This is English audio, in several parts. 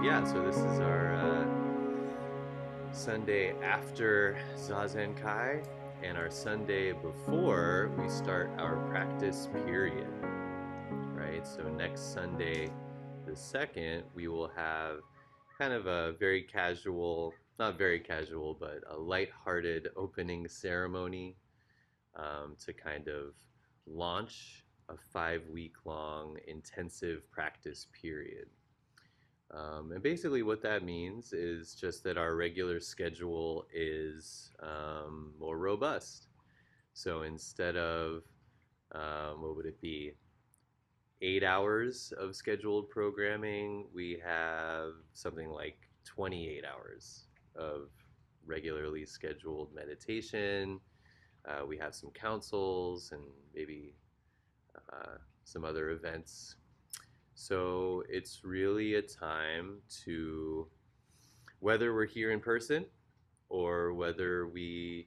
Yeah, so this is our Sunday after Zazen Kai and our Sunday before we start our practice period, right? So next Sunday, the second, we will have kind of a very casual, not very casual, but a light-hearted opening ceremony to kind of launch a 5 week long intensive practice period. And basically, what that means is just that our regular schedule is more robust. So instead of, what would it be, 8 hours of scheduled programming, we have something like 28 hours of regularly scheduled meditation. We have some councils and maybe some other events. So it's really a time to, whether we're here in person or whether we,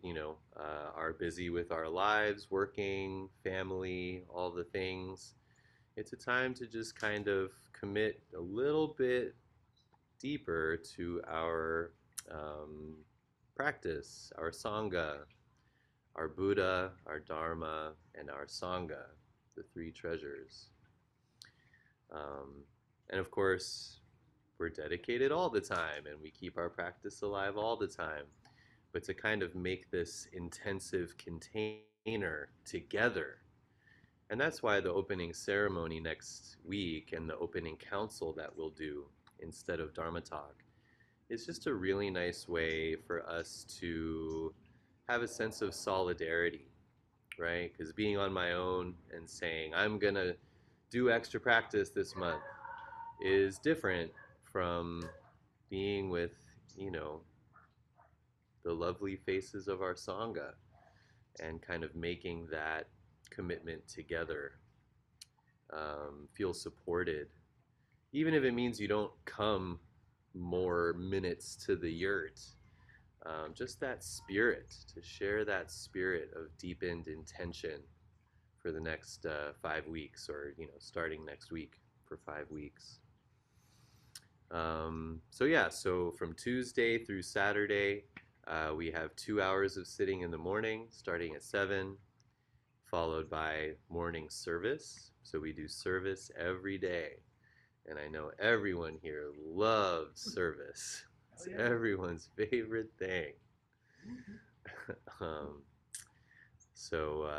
are busy with our lives, working, family, all the things, it's a time to just kind of commit a little bit deeper to our practice, our Sangha, our Buddha, our Dharma, and our Sangha, the three treasures. Um, and of course, we're dedicated all the time and we keep our practice alive all the time. But to kind of make this intensive container together. And that's why the opening ceremony next week and the opening council that we'll do instead of Dharma talk is just a really nice way for us to have a sense of solidarity, right? Because being on my own and saying, I'm going to do extra practice this month is different from being with, you know, the lovely faces of our Sangha and kind of making that commitment together, feel supported. Even if it means you don't come more minutes to the yurt, just that spirit, to share that spirit of deepened intention for the next 5 weeks or, starting next week for 5 weeks. So yeah, so from Tuesday through Saturday, we have 2 hours of sitting in the morning, starting at 7, followed by morning service. So we do service every day. And I know everyone here loves service. It's everyone's favorite thing. um, so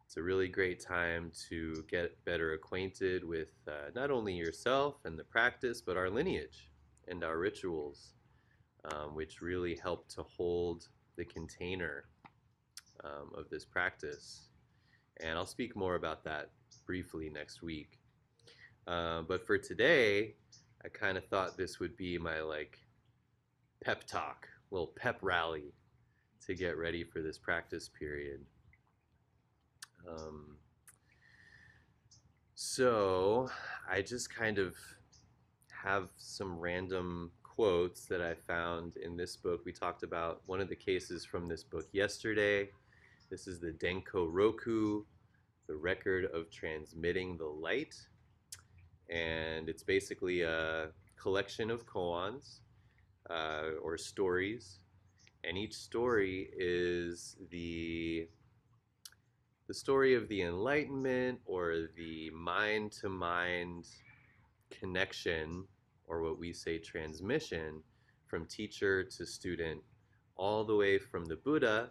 it's a really great time to get better acquainted with not only yourself and the practice, but our lineage and our rituals, which really help to hold the container of this practice. And I'll speak more about that briefly next week. But for today, I kind of thought this would be my pep talk, little pep rally to get ready for this practice period. Um, so I just kind of have some random quotes that I found in this book. We talked about one of the cases from this book yesterday. This is the Denko Roku, the record of transmitting the light. And it's basically a collection of koans or stories. And each story is the story of the enlightenment or the mind to mind connection, or what we say transmission, from teacher to student, all the way from the Buddha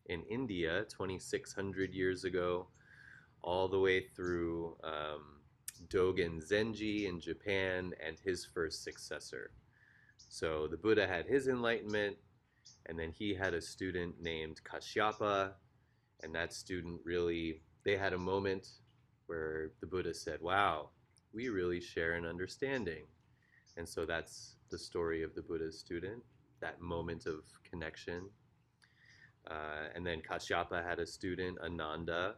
in India 2,600 years ago, all the way through Dogen Zenji in Japan and his first successor. So the Buddha had his enlightenment, and then he had a student named Kashyapa, and that student really, they had a moment where the Buddha said, wow, we really share an understanding. And so that's the story of the Buddha's student, that moment of connection. And then Kashyapa had a student, Ananda,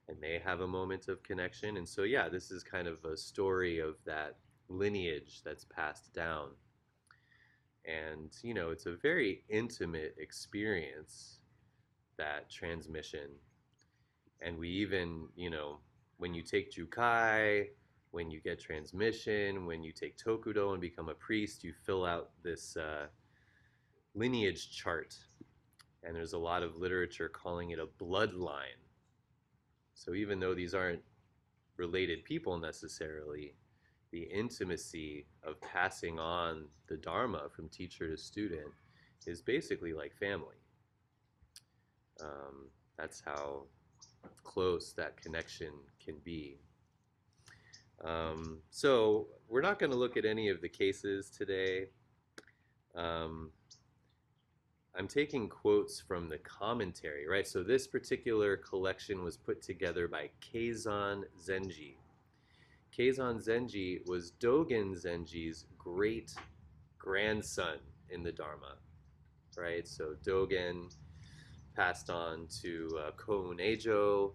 and they have a moment of connection. And so, yeah, this is kind of a story of that lineage that's passed down. And, it's a very intimate experience, that transmission. And we even, when you take Jukai when you get transmission, when you take Tokudo and become a priest, you fill out this lineage chart. And there's a lot of literature calling it a bloodline. So even though these aren't related people necessarily, the intimacy of passing on the Dharma from teacher to student is basically like family. That's how close that connection can be. So we're not going to look at any of the cases today. Um, I'm taking quotes from the commentary, right? So this particular collection was put together by Keizan Zenji. Keizan Zenji was Dogen Zenji's great grandson in the Dharma, right? So Dogen passed on to Koun-Ejo.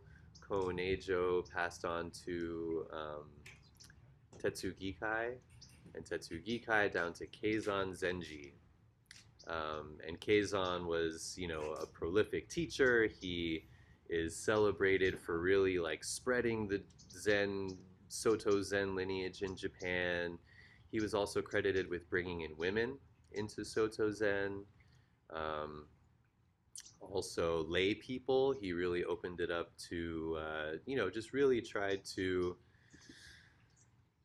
Koun-Ejo passed on to Tetsugikai, and Tetsugikai down to Keizan Zenji. And Keizan was, a prolific teacher. He is celebrated for really like spreading the Soto Zen lineage in Japan. He was also credited with bringing in women into Soto Zen. Um, Also, lay people. He really opened it up to, just really tried to,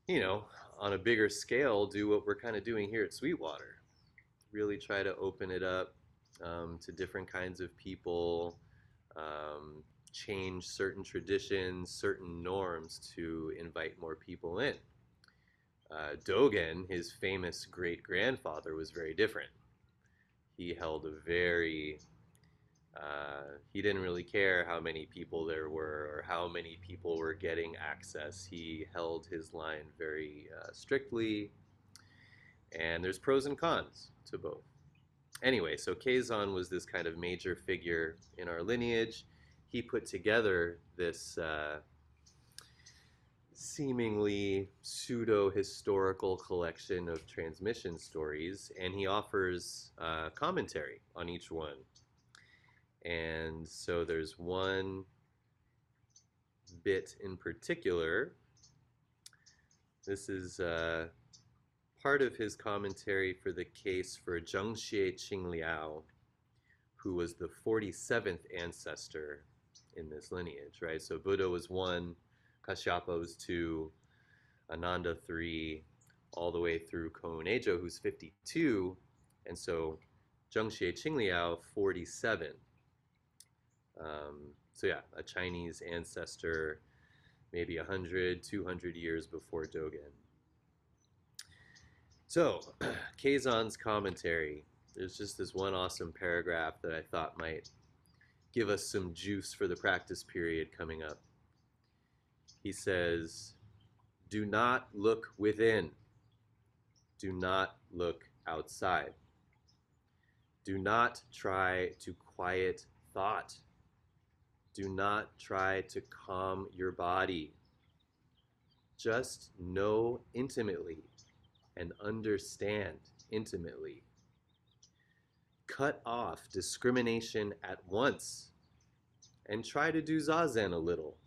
you know, on a bigger scale, do what we're kind of doing here at Sweetwater. Really try to open it up to different kinds of people, change certain traditions, certain norms to invite more people in. Dogen, his famous great grandfather, was very different. He held a very he didn't really care how many people there were or how many people were getting access. He held his line very strictly, and there's pros and cons to both. Anyway, so Keizan was this kind of major figure in our lineage. He put together this seemingly pseudo-historical collection of transmission stories, and he offers commentary on each one. And so there's one bit in particular. This is part of his commentary for the case for Zhengxie Qingliao, who was the 47th ancestor in this lineage, right? So Buddha was 1, Kashyapa was 2, Ananda 3, all the way through Koun-Ejo, who's 52, and so Zhengxie Qingliao, 47. So yeah, a Chinese ancestor, maybe 100, 200 years before Dogen. So, Keizan's commentary, there's just this one awesome paragraph that I thought might give us some juice for the practice period coming up. He says, "Do not look within. Do not look outside. Do not try to quiet thought. Do not try to calm your body. Just know intimately and understand intimately. Cut off discrimination at once and try to do zazen a little.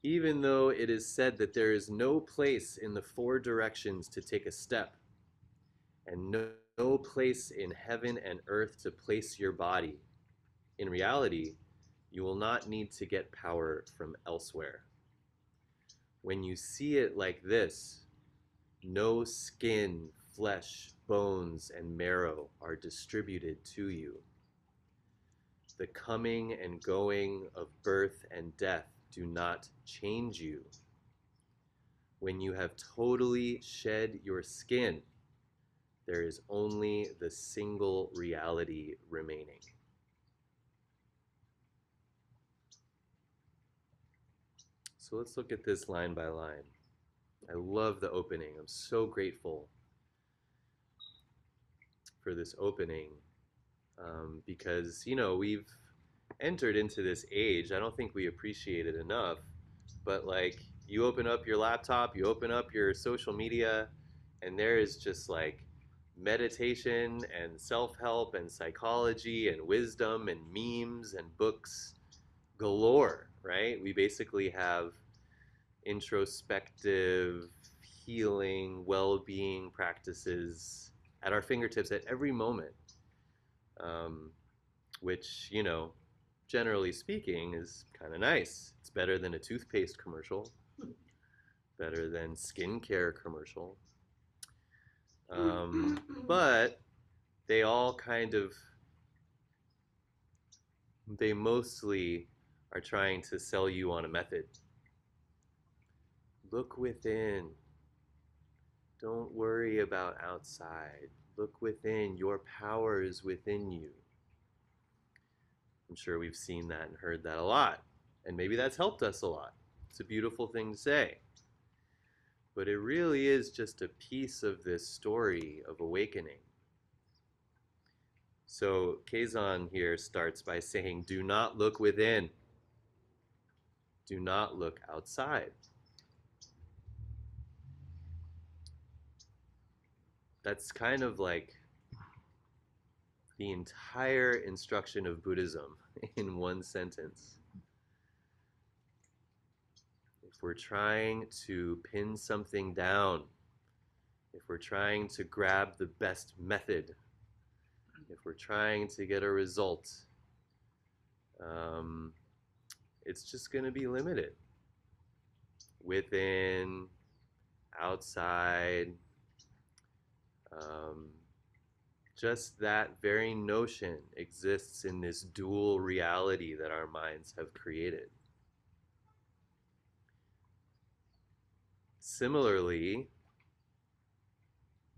Even though it is said that there is no place in the 4 directions to take a step, and no place in heaven and earth to place your body, in reality, you will not need to get power from elsewhere. When you see it like this, no skin, flesh, bones, and marrow are distributed to you. The coming and going of birth and death do not change you. When you have totally shed your skin, there is only the single reality remaining." So let's look at this line by line. I love the opening. I'm so grateful for this opening because, we've entered into this age. I don't think we appreciate it enough, but like you open up your laptop, you open up your social media, and there is just like meditation and self-help and psychology and wisdom and memes and books galore, right? We basically have introspective, healing, well being practices at our fingertips at every moment, um, which, generally speaking, is kind of nice. It's better than a toothpaste commercial, better than skincare commercial. But they all they mostly are trying to sell you on a method. Look within. Don't worry about outside. Look within. Your power is within you. I'm sure we've seen that and heard that a lot. And maybe that's helped us a lot. It's a beautiful thing to say. But it really is just a piece of this story of awakening. So Kazan here starts by saying, do not look within. Do not look outside. That's kind of like the entire instruction of Buddhism in one sentence. If we're trying to pin something down, if we're trying to grab the best method, if we're trying to get a result, um, it's just going to be limited. Within, outside, um, just that very notion exists in this dual reality that our minds have created. Similarly,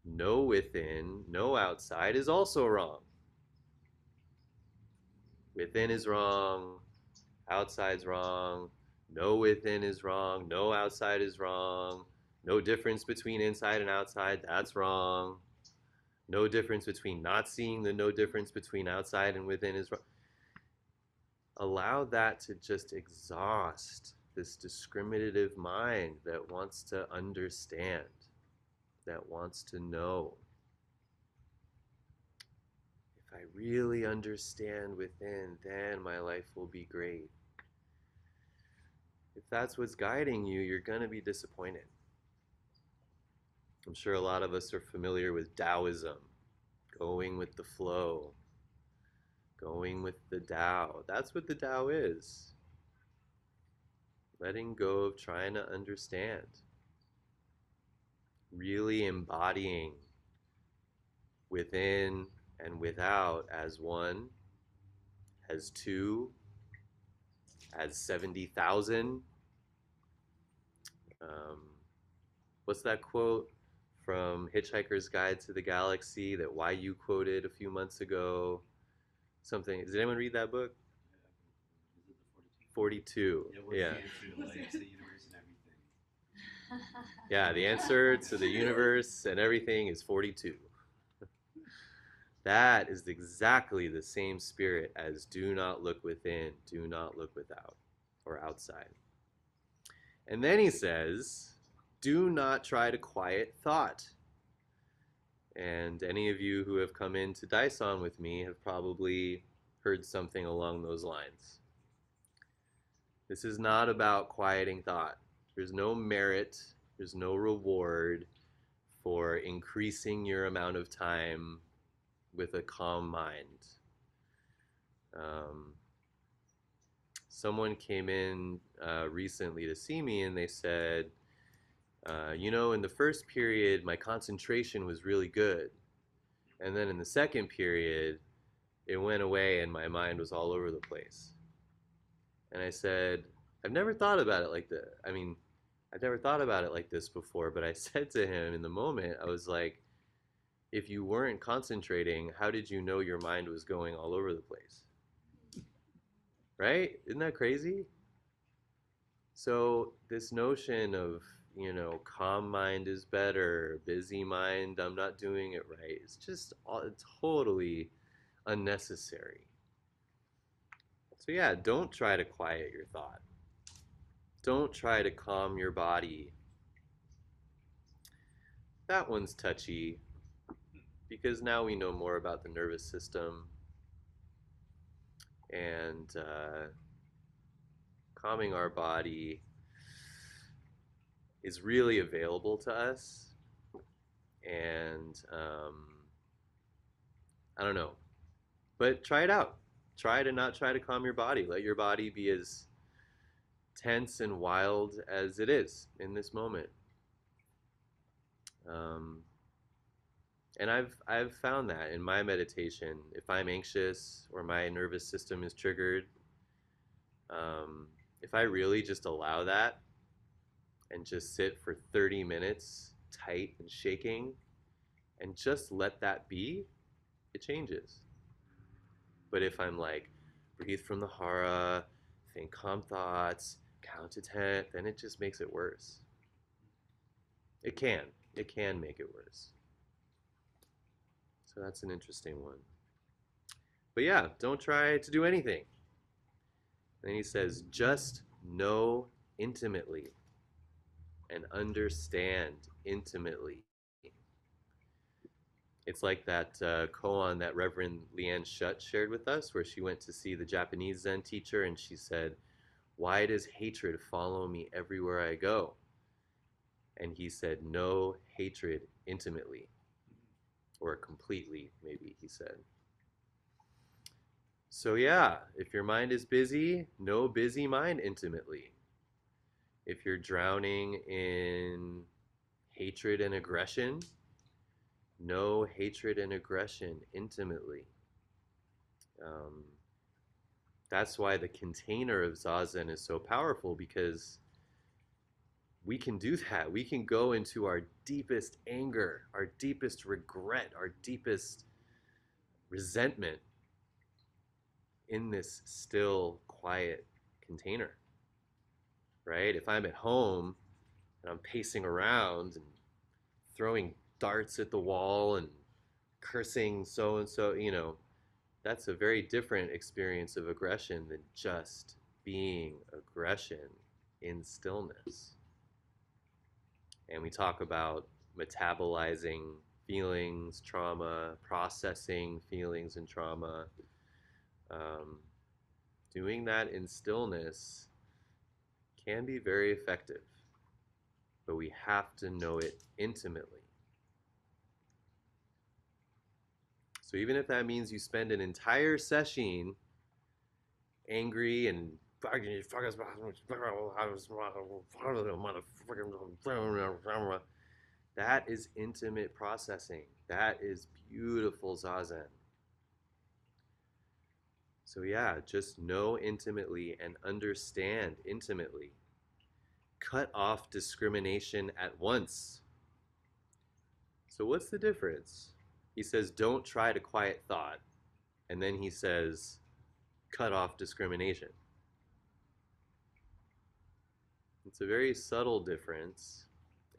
no within, no outside is also wrong. Within is wrong, outside's wrong, no within is wrong, no outside is wrong, no difference between inside and outside, that's wrong. No difference between not seeing the no difference between outside and within is wrong. Allow that to just exhaust this discriminative mind that wants to understand, that wants to know. If I really understand within, then my life will be great. If that's what's guiding you, you're going to be disappointed. I'm sure a lot of us are familiar with Taoism, going with the flow, going with the Tao. That's what the Tao is. Letting go of trying to understand. Really embodying within and without as one, as two, as 70,000. Um, what's that quote from Hitchhiker's Guide to the Galaxy that YU quoted a few months ago? Something. Does anyone read that book? 42. Yeah. Yeah, the answer to the universe and everything is 42. That is exactly the same spirit as do not look within, do not look without or outside. And then he says, do not try to quiet thought. And any of you who have come into Daison with me have probably heard something along those lines. This is not about quieting thought. There's no merit, there's no reward for increasing your amount of time with a calm mind. Um, Someone came in recently to see me and they said, in the first period, my concentration was really good. And then in the second period, it went away and my mind was all over the place. And I said, I've never thought about it like that. I mean, I've never thought about it like this before, but I said to him in the moment, I was like, if you weren't concentrating, how did you know your mind was going all over the place? Right? Isn't that crazy? So this notion of, calm mind is better, busy mind, I'm not doing it right, it's totally unnecessary. So yeah, don't try to quiet your thought. Don't try to calm your body. That one's touchy because now we know more about the nervous system and calming our body is really available to us. And I don't know, but try it out. Try to not try to calm your body. Let your body be as tense and wild as it is in this moment. Um, and I've found that in my meditation, if I'm anxious or my nervous system is triggered, um, if I really just allow that and just sit for 30 minutes tight and shaking and just let that be, it changes. But if I'm like, breathe from the hara, think calm thoughts, count to 10, then it just makes it worse. It can. It can make it worse. So that's an interesting one. But yeah, don't try to do anything. And then he says, just know intimately and understand intimately. It's like that koan that Reverend Leanne Shutt shared with us, where she went to see the Japanese Zen teacher and she said, why does hatred follow me everywhere I go? And he said, know hatred intimately, or completely, maybe he said. So yeah, if your mind is busy, know busy mind intimately. If you're drowning in hatred and aggression, know hatred and aggression intimately. Um, that's why the container of Zazen is so powerful, because we can do that. We can go into our deepest anger, our deepest regret, our deepest resentment in this still, quiet container, right? If I'm at home and I'm pacing around and throwing darts at the wall and cursing so and so, that's a very different experience of aggression than just being aggression in stillness. And we talk about metabolizing feelings, trauma, processing feelings and trauma. Um, Doing that in stillness can be very effective, but we have to know it intimately. So even if that means you spend an entire session angry and that is intimate processing. That is beautiful zazen. So yeah, just know intimately and understand intimately. Cut off discrimination at once. So what's the difference? He says, don't try to quiet thought. And then he says, cut off discrimination. It's a very subtle difference,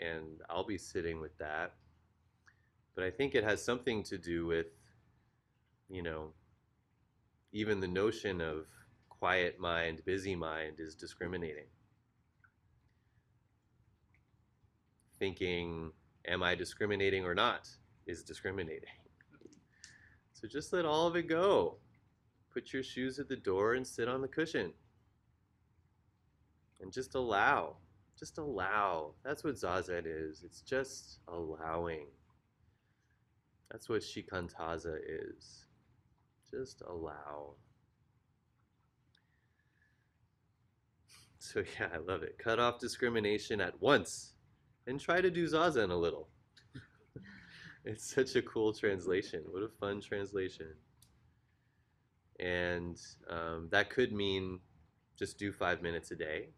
and I'll be sitting with that. But I think it has something to do with, you know, even the notion of quiet mind, busy mind is discriminating. Thinking, am I discriminating or not, is discriminating. So just let all of it go. Put your shoes at the door and sit on the cushion. And just allow. Just allow. That's what Zazen is. It's just allowing. That's what Shikantaza is. Just allow. So yeah, I love it. Cut off discrimination at once and try to do Zazen a little. It's such a cool translation. What a fun translation. And that could mean just do 5 minutes a day.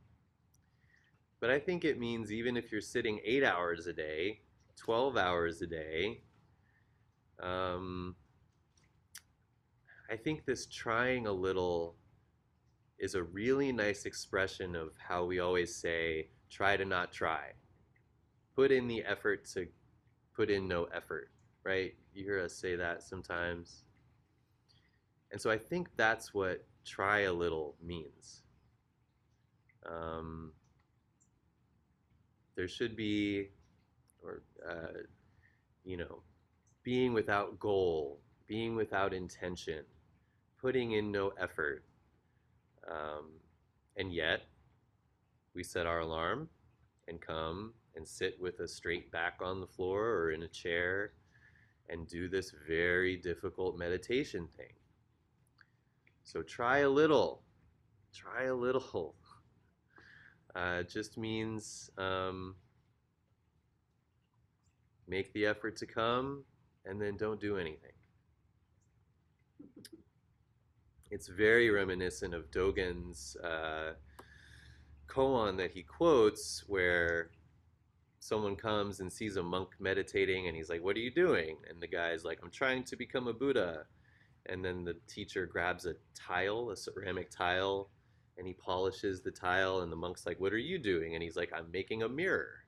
But I think it means even if you're sitting 8 hours a day, 12 hours a day, um, I think this trying a little is a really nice expression of how we always say, try to not try. Put in the effort to put in no effort, right? You hear us say that sometimes. And so I think that's what try a little means. Um, there should be, or, you know, being without goal, being without intention, putting in no effort. Um, And yet, we set our alarm and come and sit with a straight back on the floor or in a chair and do this very difficult meditation thing. So try a little. Try a little. It just means make the effort to come and then don't do anything. It's very reminiscent of Dogen's koan that he quotes, where someone comes and sees a monk meditating and he's like, "What are you doing?" And the guy's like, "I'm trying to become a Buddha." And then the teacher grabs a tile, a ceramic tile, and he polishes the tile. And the monk's like, "What are you doing?" And he's like, "I'm making a mirror."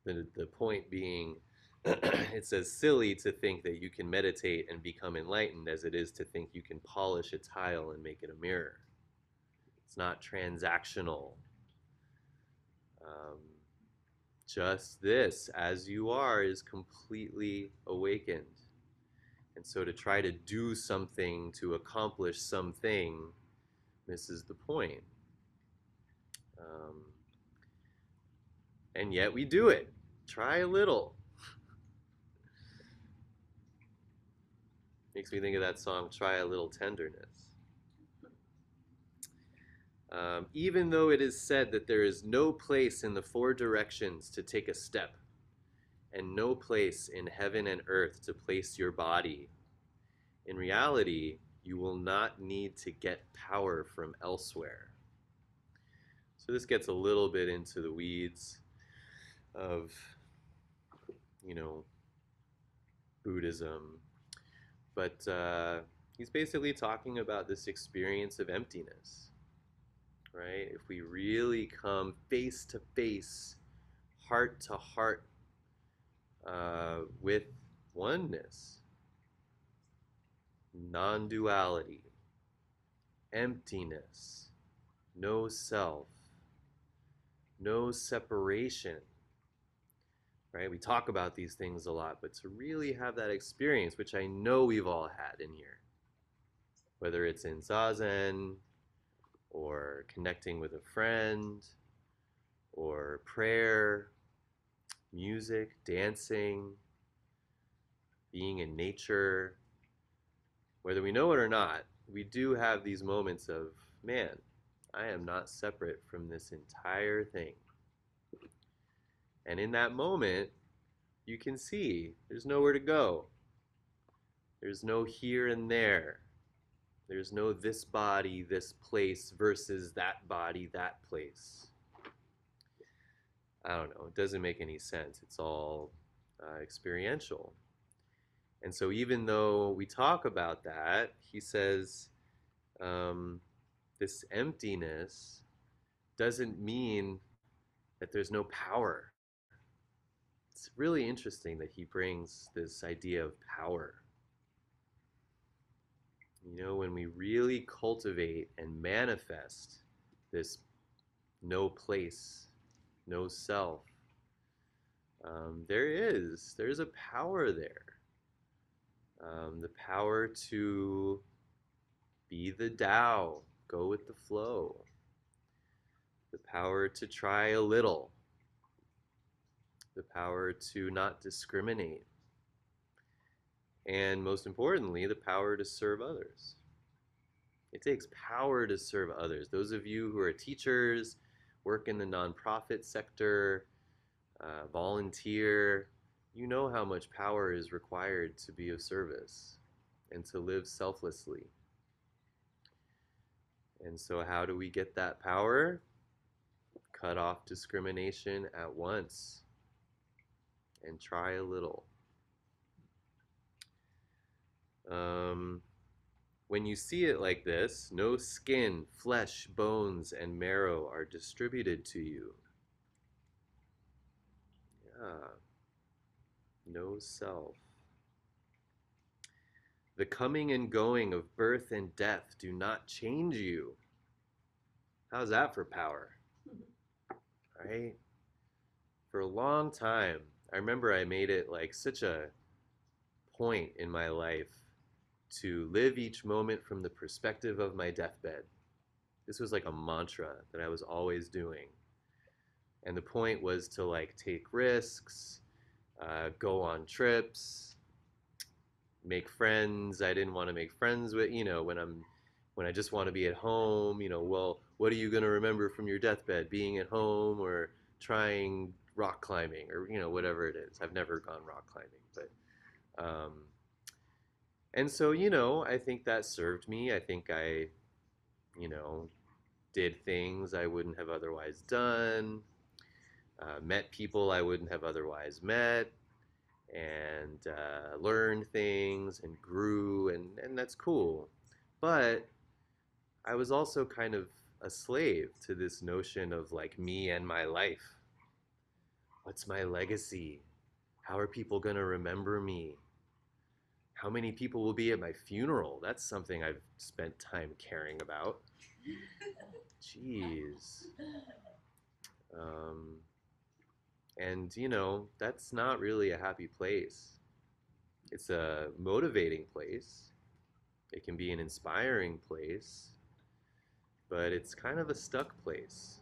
The point being, it's as silly to think that you can meditate and become enlightened as it is to think you can polish a tile and make it a mirror. It's not transactional. Um, just this, as you are, is completely awakened. And so to try to do something to accomplish something misses the point. Um, and yet we do it. Try a little. Makes me think of that song, Try a Little Tenderness. Even though it is said that there is no place in the four directions to take a step, and no place in heaven and earth to place your body, in reality, you will not need to get power from elsewhere. So this gets a little bit into the weeds of, you know, Buddhism, but he's basically talking about this experience of emptiness, right? If we really come face to face, heart to heart with oneness, non duality, emptiness, no self, no separation, right? We talk about these things a lot, but to really have that experience, which I know we've all had in here, whether it's in Zazen or connecting with a friend or prayer, music, dancing, being in nature, whether we know it or not, we do have these moments of, man, I am not separate from this entire thing. And in that moment, you can see there's nowhere to go. There's no here and there. There's no this body, this place versus that body, that place. I don't know. It doesn't make any sense. It's all experiential. And so, even though we talk about that, he says um, this emptiness doesn't mean that there's no power. It's really interesting that he brings this idea of power. You know, when we really cultivate and manifest this no place, no self, there's a power there. The power to be the Tao, go with the flow, the power to try a little, the power to not discriminate, and most importantly, the power to serve others. It takes power to serve others. Those of you who are teachers, work in the nonprofit sector, volunteer, you know how much power is required to be of service and to live selflessly. And so, how do we get that power? Cut off discrimination at once and try a little. When you see it like this, no skin, flesh, bones, and marrow are distributed to you. Yeah, no self. The coming and going of birth and death do not change you. How's that for power? Right? For a long time, I remember I made it like such a point in my life to live each moment from the perspective of my deathbed. This was like a mantra that I was always doing. And the point was to like take risks, go on trips, make friends I didn't want to make friends with, when I just want to be at home, well, what are you going to remember from your deathbed? Being at home or trying rock climbing or, whatever it is. I've never gone rock climbing, but and so, I think that served me. I think I, you know, did things I wouldn't have otherwise done, met people I wouldn't have otherwise met, and learned things and grew, and that's cool. But I was also kind of a slave to this notion of like me and my life. What's my legacy? How are people going to remember me? How many people will be at my funeral? That's something I've spent time caring about. Jeez. Um, and, that's not really a happy place. It's a motivating place. It can be an inspiring place, but it's kind of a stuck place.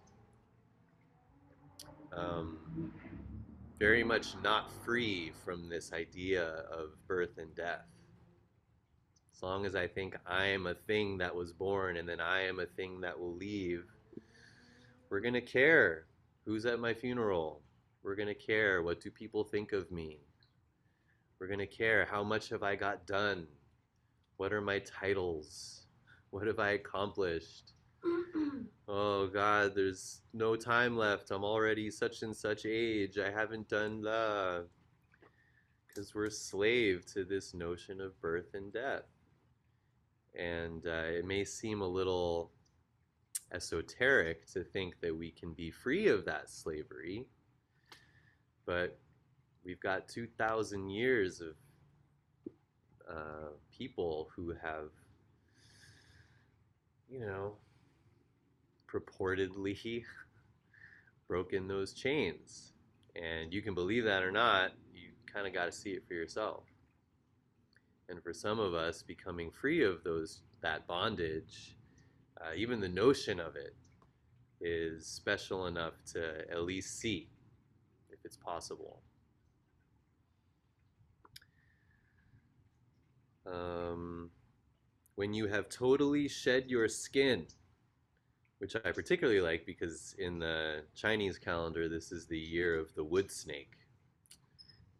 Um, Very much not free from this idea of birth and death. As long as I think I am a thing that was born and then I am a thing that will leave, we're going to care who's at my funeral. We're going to care what do people think of me. We're going to care how much have I got done. What are my titles? What have I accomplished? Oh God, there's no time left. I'm already such and such age. I haven't done the. Because we're slave to this notion of birth and death. And it may seem a little esoteric to think that we can be free of that slavery, but we've got 2,000 years of people who have, you know, purportedly broken those chains. And you can believe that or not, you kind of got to see it for yourself. And for some of us, becoming free of that bondage, even the notion of it, is special enough to at least see if it's possible. Um, when you have totally shed your skin, which I particularly like because in the Chinese calendar, this is the year of the wood snake.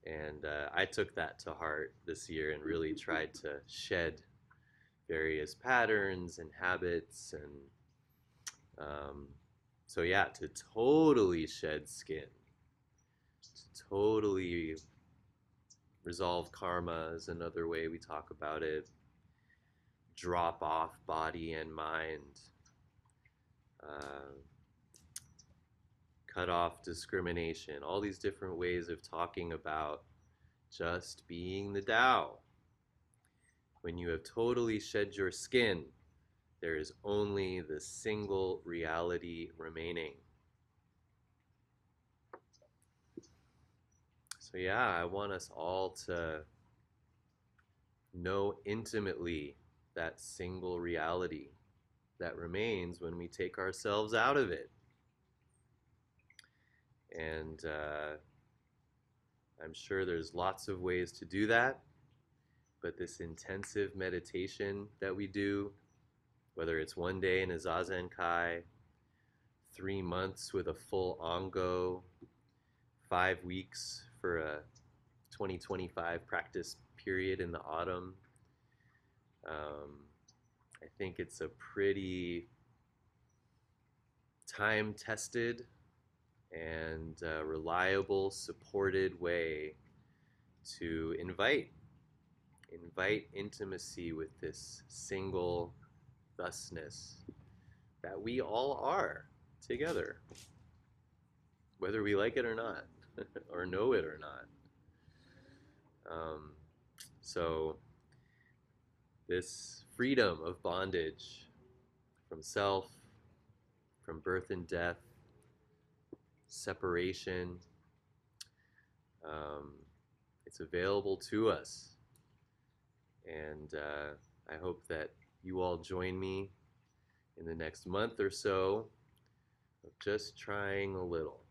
And I took that to heart this year and really tried to shed various patterns and habits. And so, yeah, to totally shed skin, to totally resolve karma is another way we talk about it. Drop off body and mind. Uh, Cut off discrimination. All these different ways of talking about just being the Tao. When you have totally shed your skin, there is only the single reality remaining. So, yeah, I want us all to know intimately that single reality that remains when we take ourselves out of it. And I'm sure there's lots of ways to do that, but this intensive meditation that we do, whether it's one day in a Zazen Kai, 3 months with a full Ongo, 5 weeks for a 2025 practice period in the autumn, I think it's a pretty time-tested and reliable, supported way to invite intimacy with this single thusness that we all are together, whether we like it or not, or know it or not. So this freedom of bondage from self, from birth and death, separation, it's available to us. And I hope that you all join me in in the next month or so of just trying a little.